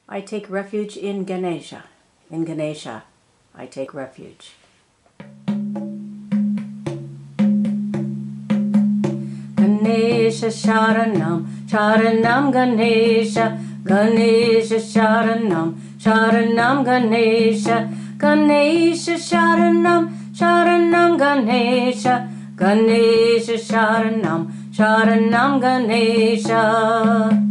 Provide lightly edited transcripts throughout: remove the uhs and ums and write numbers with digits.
I take refuge in Ganesha. In Ganesha, I take refuge. Ganesha Sharanam, Sharanam Ganesha, Ganesha Sharanam, Sharanam Ganesha, Ganesha Sharanam, Sharanam Ganesha, Ganesha Sharanam, Sharanam Ganesha.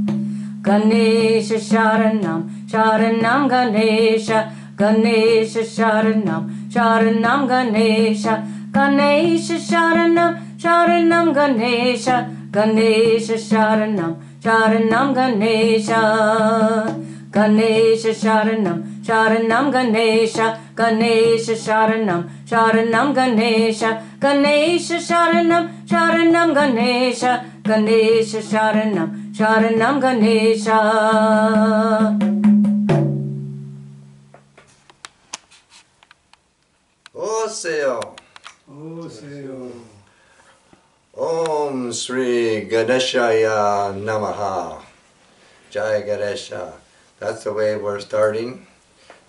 Ganesha Sharanam, Sharanam Ganesha, Ganesha Sharanam, Sharanam Ganesha, Ganesha Sharanam, Sharanam Ganesha, Ganesha Sharanam, Sharanam Ganesha, Ganesha Sharanam, Sharanam Ganesha, Ganesha Sharanam, Sharanam Ganesha, Ganesha Sharanam, Sharanam Ganesha, Ganesha Sharanam, Sharanam Ganesha. Oseo. Om Sri Ganeshaya Namaha. Jai Ganesha. That's the way we're starting.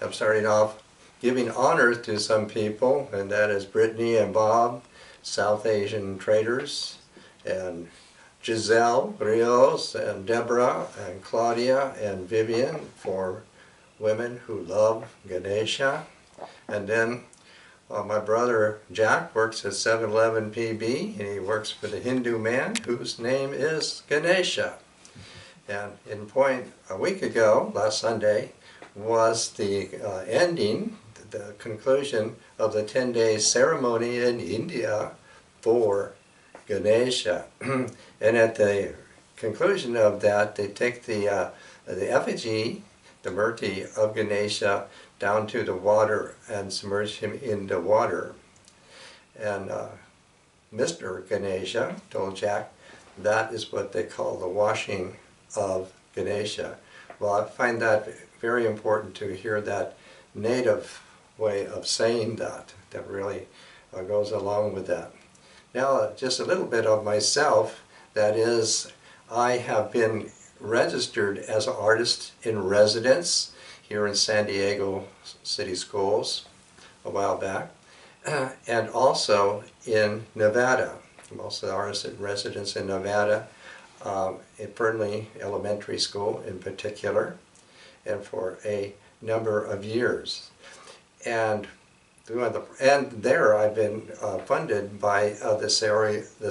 I'm starting off giving honor to some people, and that is Brittany and Bob, South Asian traders, and Giselle Rios, and Deborah, and Claudia, and Vivian, for women who love Ganesha. And then my brother Jack works at 7-Eleven PB, and he works for the Hindu man whose name is Ganesha. And in point, a week ago, last Sunday, was the ending, the conclusion of the 10-day ceremony in India for Ganesha. And at the conclusion of that, they take the effigy, the murti of Ganesha, down to the water and submerge him in the water. And Mr. Ganesha told Jack that is what they call the washing of Ganesha. Well, I find that very important to hear that native way of saying that. That really goes along with that. Now, just a little bit of myself. That is, I have been registered as an artist in residence here in San Diego City Schools a while back, and also in Nevada. I'm also an artist in residence in Nevada, at Burnley Elementary School in particular, and for a number of years. And there I've been funded by the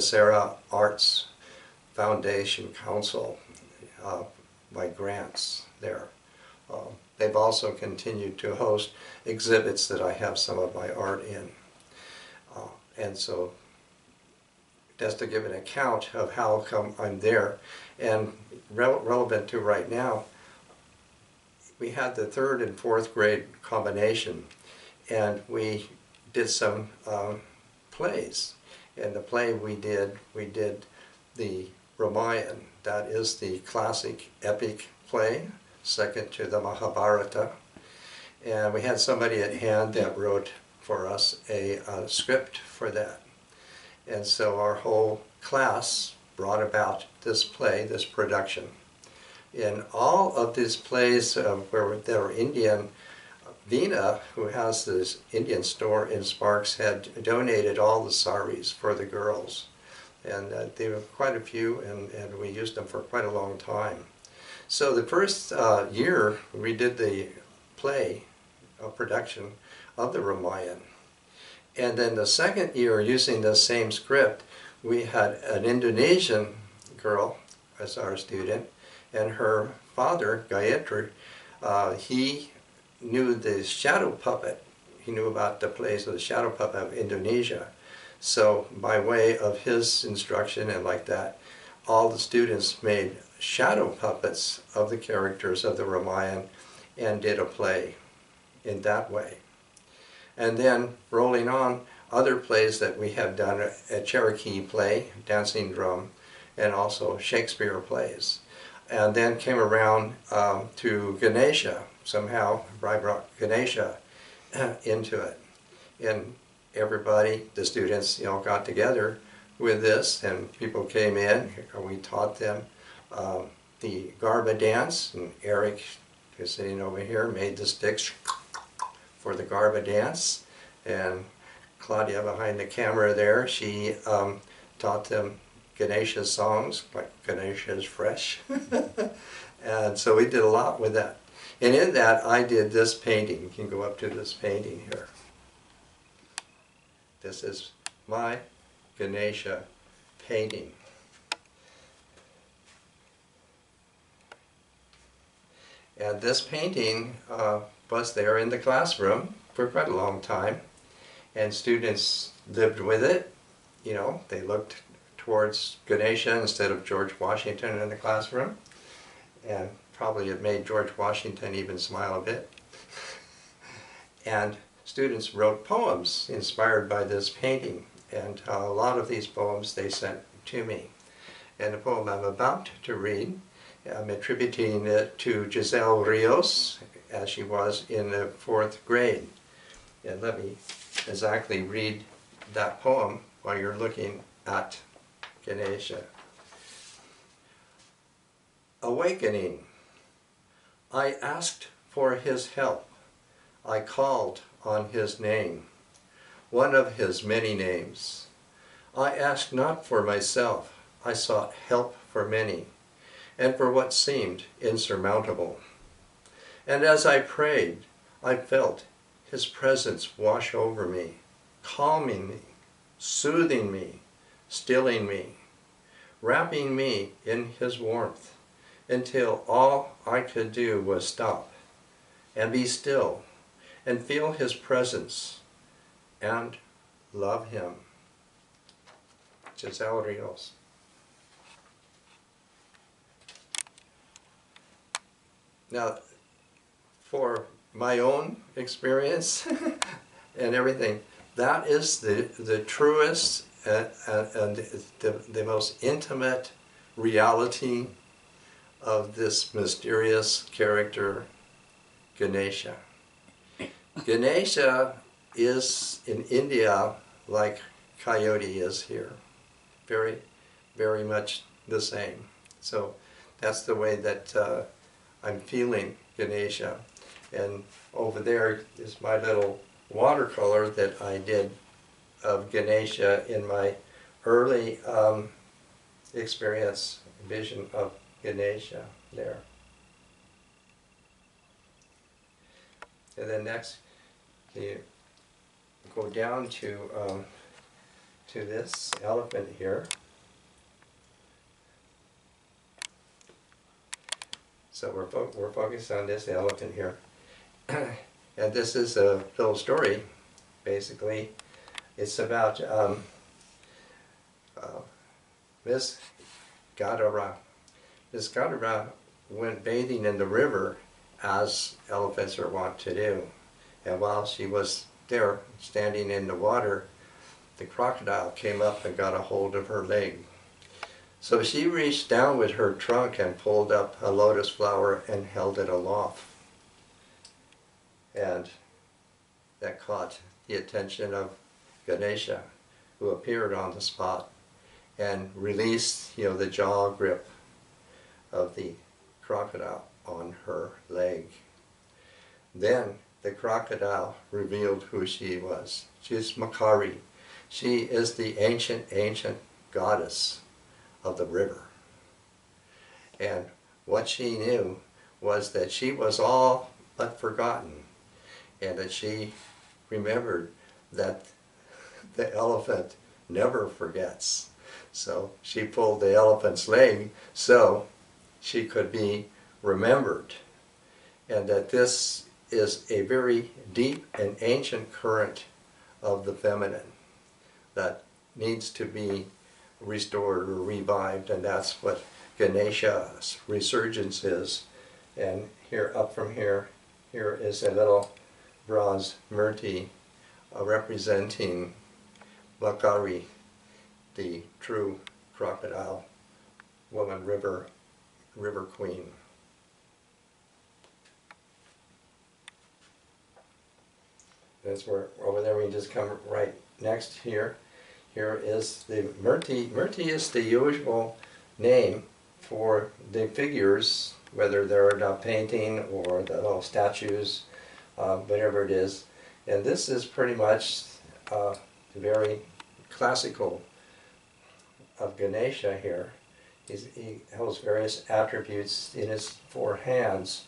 Sarah Arts Foundation Council by grants there. They've also continued to host exhibits that I have some of my art in. And so just to give an account of how come I'm there, and relevant to right now, we had the 3rd and 4th grade combination, and we did some plays. And the play we did the Ramayana. That is the classic epic play, second to the Mahabharata. And we had somebody at hand that wrote for us a script for that. And so our whole class brought about this play, this production. In all of these plays where there were Indian, Veena, who has this Indian store in Sparks, had donated all the saris for the girls. And there were quite a few, and we used them for quite a long time. So the first year we did the play production of the Ramayana. And then the second year, using the same script, we had an Indonesian girl as our student, and her father, Gayatri, he knew the shadow puppet. He knew about the plays of the shadow puppet of Indonesia. So by way of his instruction and like that, all the students made shadow puppets of the characters of the Ramayana and did a play in that way. And then rolling on, other plays that we have done, a Cherokee play, Dancing Drum, and also Shakespeare plays. And then came around to Ganesha. Somehow I brought Ganesha into it. And everybody, the students, got together with this, and people came in, and we taught them the Garba dance, and Eric who's sitting over here, made the sticks for the Garba dance. And Claudia behind the camera there, she taught them Ganesha songs, like Ganesha is fresh. And so we did a lot with that. And in that I did this painting. You can go up to this painting here. This is my Ganesha painting. And this painting was there in the classroom for quite a long time. And students lived with it. You know, they looked towards Ganesha instead of George Washington in the classroom. And probably it made George Washington even smile a bit. And students wrote poems inspired by this painting. And a lot of these poems they sent to me. And the poem I'm about to read, I'm attributing it to Giselle Rios, as she was in the 4th grade. And let me exactly read that poem while you're looking at Ganesha. Awakening. I asked for his help. I called on his name, one of his many names. I asked not for myself. I sought help for many, and for what seemed insurmountable. And as I prayed, I felt his presence wash over me, calming me, soothing me, stilling me, wrapping me in his warmth, until all I could do was stop and be still and feel his presence and love him. Giselle Rios. Now, for my own experience and everything, that is the truest and the most intimate reality of this mysterious character, Ganesha. Ganesha is in India like Coyote is here. Very, very much the same. So that's the way that I'm feeling Ganesha. And over there is my little watercolor that I did of Ganesha in my early experience, vision of Ganesha there. And then next, you go down to this elephant here. So we're focused on this elephant here. And this is a little story, basically. It's about Miss Gadara. Miss Gadara went bathing in the river, as elephants are wont to do. And while she was there, standing in the water, the crocodile came up and got a hold of her leg. So she reached down with her trunk and pulled up a lotus flower and held it aloft. And that caught the attention of Ganesha, who appeared on the spot and released, the jaw grip of the crocodile on her leg. Then the crocodile revealed who she was. She's Makari. She is the ancient goddess of the river. And what she knew was that she was all but forgotten, and that she remembered that the elephant never forgets. So she pulled the elephant's leg so she could be remembered, and that this is a very deep and ancient current of the feminine that needs to be restored or revived, and that's what Ganesha's resurgence is. And here, up from here, here is a little bronze murti representing Makari, the true crocodile woman, river queen. That's where, over there we just come right next here. Here is the murti. Murti is the usual name for the figures whether they're a painting or the little statues, whatever it is. And this is pretty much very classical of Ganesha here. He holds various attributes in his four hands,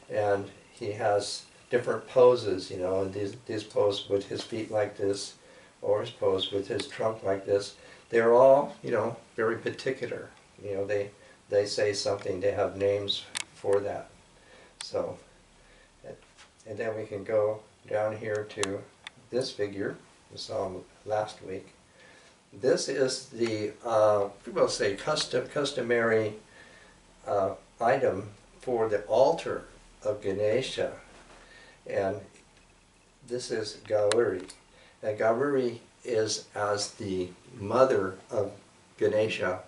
and he has different poses, you know, and these poses with his feet like this, or his pose with his trunk like this. They're all, you know, very particular. You know, they say something, they have names for that. So, and then we can go down here to this figure we saw last week. This is the, we'll say, customary item for the altar of Ganesha. And this is Gauri. And Gauri is as the mother of Ganesha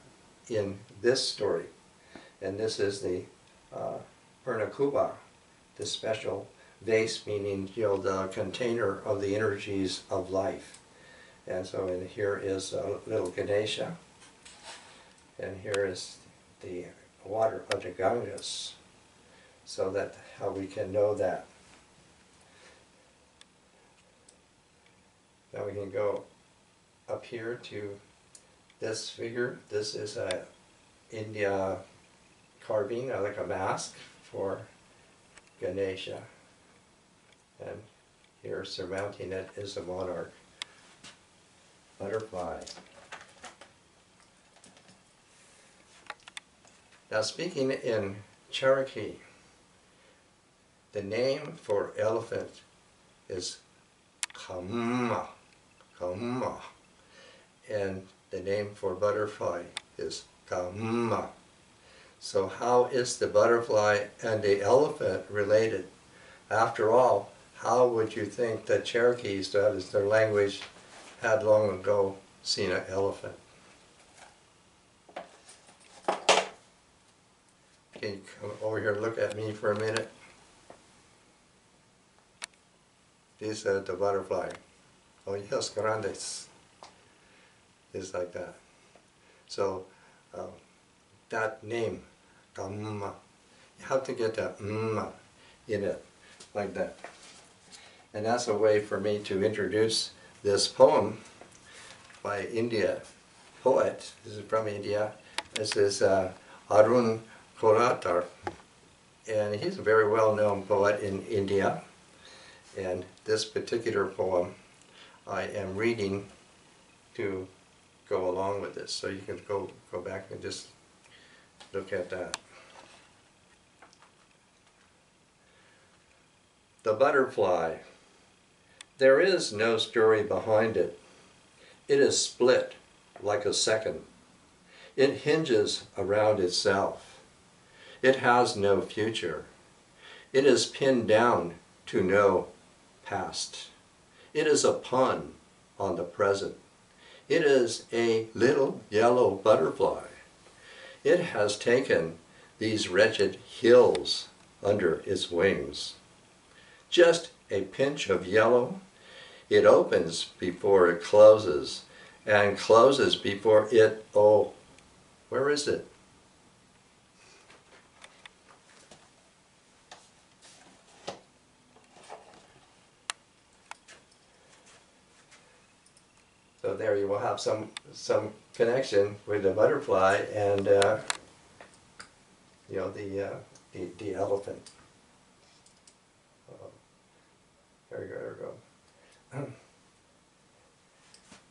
in this story. And this is the Purnakuba, the special vase, meaning, you know, the container of the energies of life. And so in here is a little Ganesha, and here is the water of the Ganges, so that how we can know that. Now we can go up here to this figure. This is a India carving, like a mask for Ganesha, and here surmounting it is a monarch butterfly. Now speaking in Cherokee, the name for elephant is Kamma, Kamma, and the name for butterfly is Kamma. So how is the butterfly and the elephant related? After all, how would you think that Cherokees, that is their language, had long ago seen an elephant? Can you come over here and look at me for a minute? This is the butterfly. Oh yes, grandes. It's like that. So that name, Kamma, you have to get that mma in it, like that. And that's a way for me to introduce this poem by India poet. This is from India. This is Arun Koratar, and he's a very well-known poet in India. And this particular poem I am reading to go along with this, so you can go back and just look at that. The butterfly. There is no story behind it. It is split like a second. It hinges around itself. It has no future. It is pinned down to no past. It is a pun on the present. It is a little yellow butterfly. It has taken these wretched hills under its wings. Just a pinch of yellow. It opens before it closes, and closes before it, oh, where is it? So there you will have some connection with the butterfly and you know, the elephant. There we go, there we go.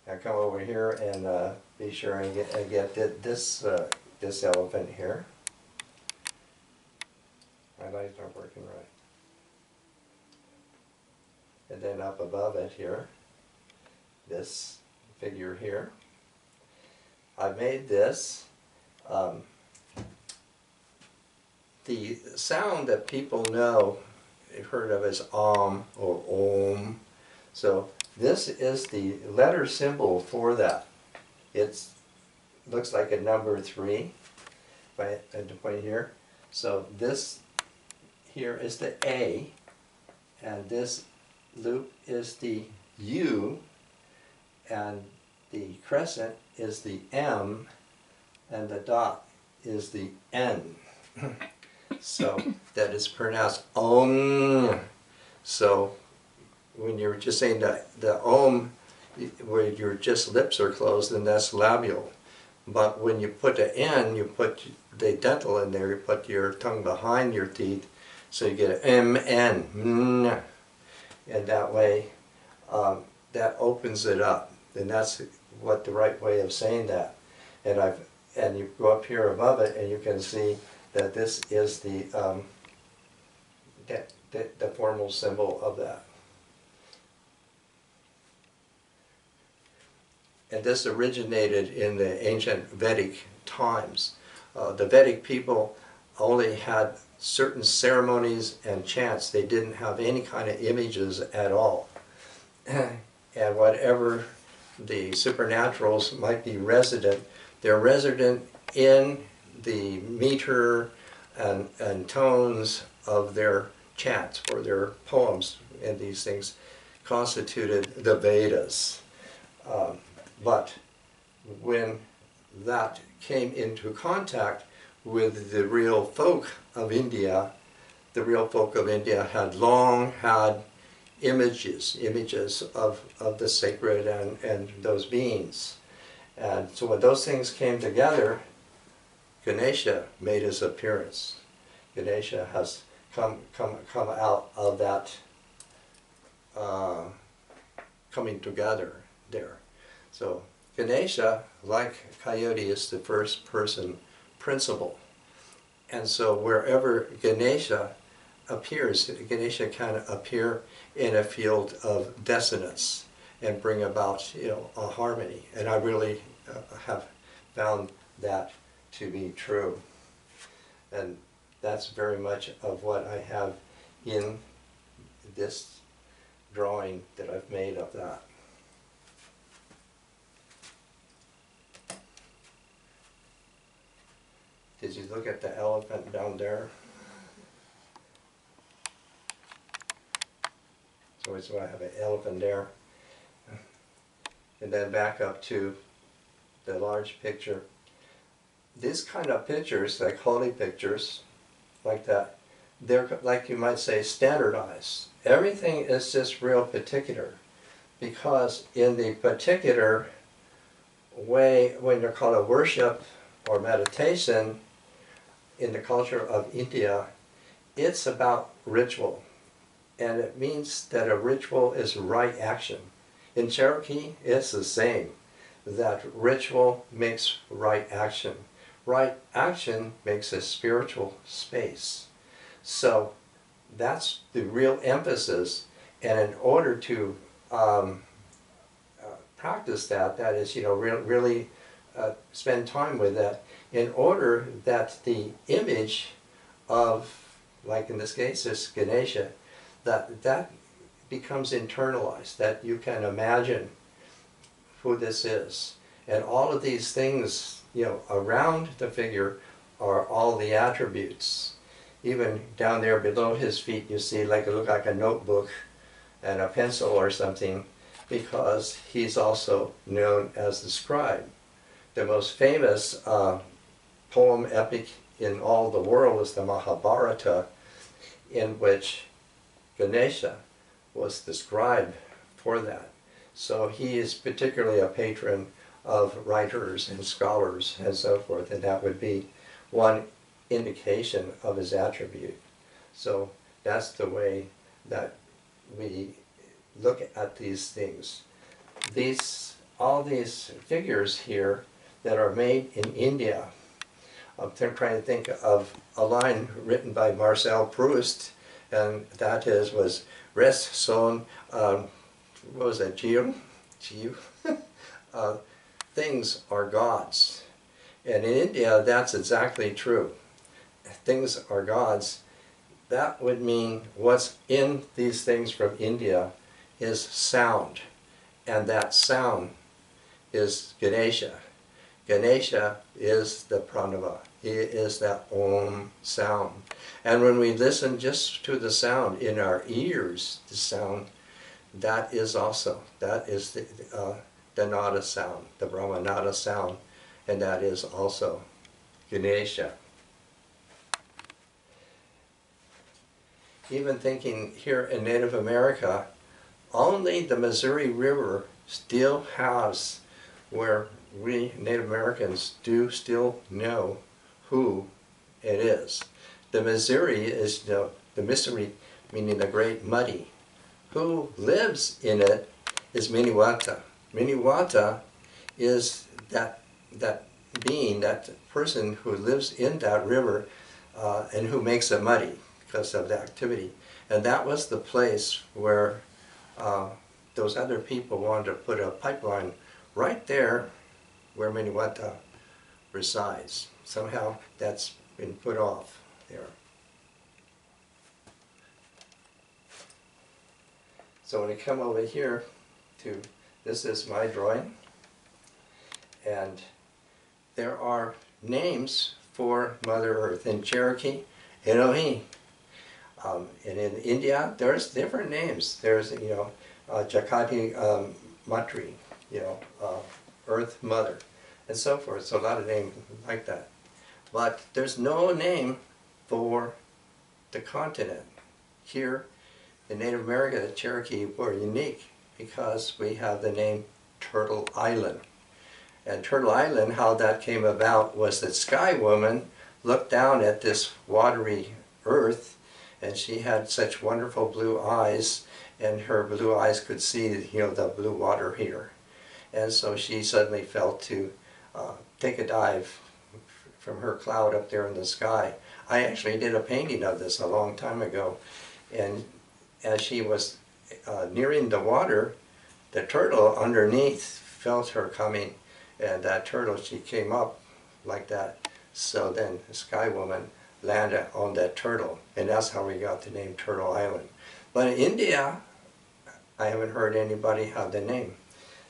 Now come over here and be sure and get this this elephant here. My lights aren't working right. And then up above it here, this figure here. I made this. The sound that people know, you've heard of as or om. So this is the letter symbol for that. It looks like a number 3 at the point here. So this here is the A, and this loop is the U, and the crescent is the M, and the dot is the N. So that is pronounced Om. So when you're just saying the Om, where your just lips are closed, then that's labial. But when you put an N, you put the dental in there, you put your tongue behind your teeth, so you get an MN. And that way, that opens it up. And that's what the right way of saying that. And you go up here above it, and you can see that this is the formal symbol of that. And this originated in the ancient Vedic times. The Vedic people only had certain ceremonies and chants. They didn't have any kind of images at all. And whatever the supernaturals might be resident, they're resident in the meter and tones of their chants or their poems, and these things constituted the Vedas. But when that came into contact with the real folk of India, the real folk of India had long had images of the sacred and those beings. And so when those things came together, Ganesha made his appearance. Ganesha has come out of that coming together there. So Ganesha, like Coyote, is the first person principle. And so wherever Ganesha appears, Ganesha can appear in a field of dissonance and bring about, a harmony. And I really have found that to be true. And that's very much of what I have in this drawing that I've made of that. Did you look at the elephant down there? So I have an elephant there. And then back up to the large picture. These kind of pictures, like holy pictures, like that, they're, like you might say, standardized. Everything is just real particular, because in the particular way, when you're called a worship or meditation, in the culture of India, it's about ritual. And it means that a ritual is right action. In Cherokee, it's the same. That ritual makes right action. Right action makes a spiritual space. So that's the real emphasis. And in order to practice that is, really spend time with that, in order that the image of, like in this case, this Ganesha, that becomes internalized, that you can imagine who this is. And all of these things, around the figure are all the attributes. Even down there below his feet, you see it look like a notebook and a pencil or something, because he's also known as the scribe. The most famous poem epic in all the world is the Mahabharata, in which Ganesha was the scribe for that. So he is particularly a patron of writers and scholars and so forth, and that would be one indication of his attribute. So that's the way that we look at these things. All these figures here that are made in India. I'm trying to think of a line written by Marcel Proust, and that was "Res son," what was that? Gio? Things are gods, and in India that's exactly true. Things are gods. That would mean what's in these things from India is sound, and that sound is Ganesha. Ganesha is the pranava. He is that Om sound. And when we listen just to the sound in our ears, the sound, that is the nada sound, the Brahma nada sound, and that is also Ganesha. even thinking here in Native America, only the Missouri River still has where we Native Americans do still know who it is. The Missouri is the Missouri, meaning the Great Muddy. Who lives in it is Miniwata. Miniwata is that being, that person who lives in that river and who makes it muddy because of the activity. And that was the place where those other people wanted to put a pipeline right there where Miniwata resides. Somehow that's been put off there. So when I come over here to, this is my drawing, and there are names for Mother Earth. In Cherokee, Elohim. And in India, there's different names. There's, Jakati Matri, Earth Mother, and so forth. So a lot of names like that. But there's no name for the continent. Here in Native America, the Cherokee were unique because we have the name Turtle Island. And Turtle Island, how that came about was that Sky Woman looked down at this watery earth, and she had such wonderful blue eyes, and her blue eyes could see, the blue water here. And so she suddenly felt to take a dive from her cloud up there in the sky. I actually did a painting of this a long time ago, and as she was nearing the water, the turtle underneath felt her coming, and that turtle, she came up like that. So then the Sky Woman landed on that turtle, and that's how we got the name Turtle Island. But in India, I haven't heard anybody have the name.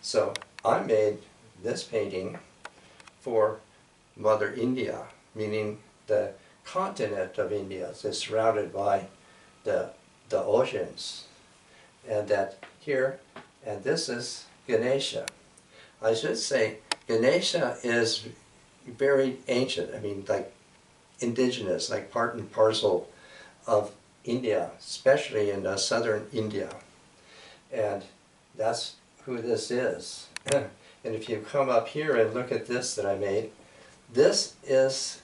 So I made this painting for Mother India, meaning the continent of India is surrounded by the oceans. And that here, and this is Ganesha. I should say Ganesha is very ancient, like indigenous, like part and parcel of India, especially in southern India. And that's who this is. And if you come up here and look at this that I made, this is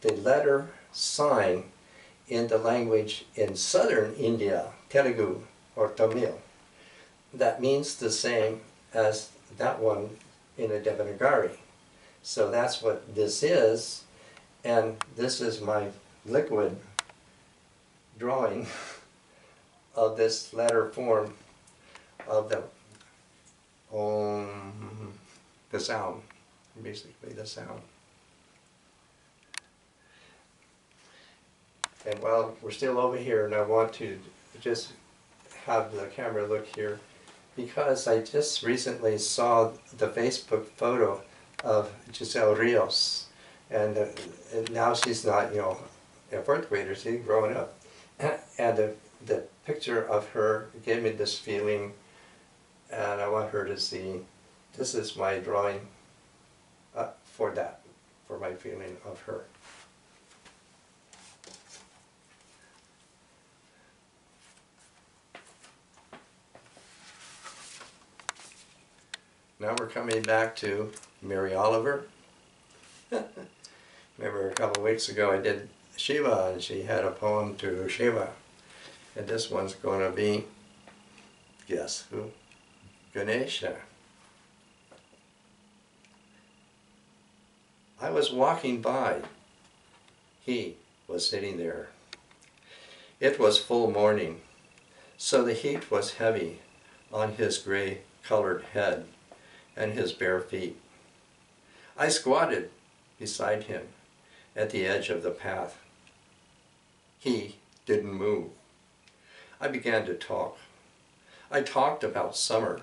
the letter sign in the language in southern India, Telugu or Tamil. That means the same as that one in a Devanagari. So that's what this is, and this is my liquid drawing of this letter form of the the sound, basically the sound. And while we're still over here, and I want to just have the camera look here, because I just recently saw the Facebook photo of Giselle Rios, and now she's not, a fourth grader, she's growing up. And the picture of her gave me this feeling, and I want her to see, this is my drawing for that, for my feeling of her. Now we're coming back to Mary Oliver. Remember a couple of weeks ago I did Shiva, and she had a poem to Shiva. And this one's going to be, guess who? Ganesha. I was walking by. He was sitting there. It was full morning, so the heat was heavy on his gray-colored head and his bare feet. I squatted beside him at the edge of the path. He didn't move. I began to talk. I talked about summer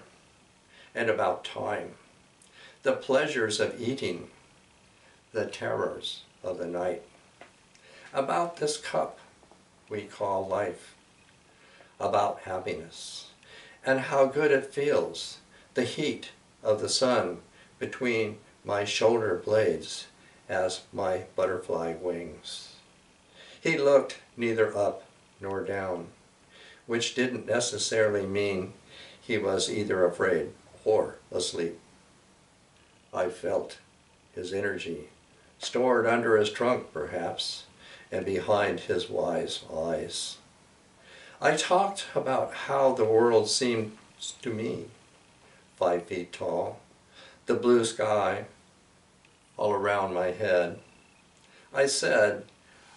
and about time, the pleasures of eating, the terrors of the night, about this cup we call life, about happiness, and how good it feels, the heat of the sun between my shoulder blades as my butterfly wings. He looked neither up nor down, which didn't necessarily mean he was either afraid or asleep. I felt his energy, stored under his trunk perhaps, and behind his wise eyes. I talked about how the world seemed to me, 5 feet tall, the blue sky all around my head. I said,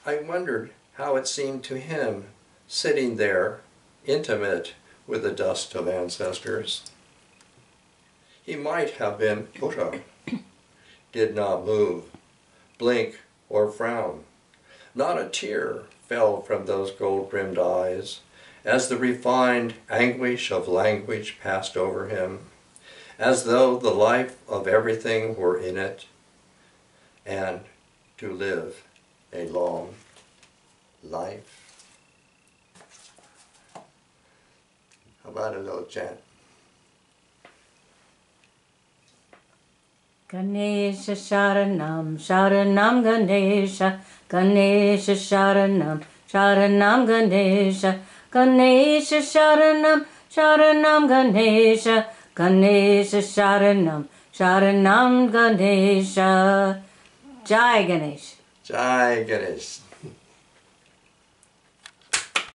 I wondered how it seemed to him, sitting there, intimate with the dust of ancestors. He might have been Coyote, did not move, blink, or frown. Not a tear fell from those gold-rimmed eyes as the refined anguish of language passed over him, as though the life of everything were in it, and to live a long life. How about a little chant? Ganesha Sharanam, Sharanam Ganesha, Ganesha Sharanam, Sharanam Ganesha, Ganesha Sharanam, Sharanam Ganesha, Ganesha Sharanam, Sharanam Ganesha. Jai Ganesh. Jai Ganesh.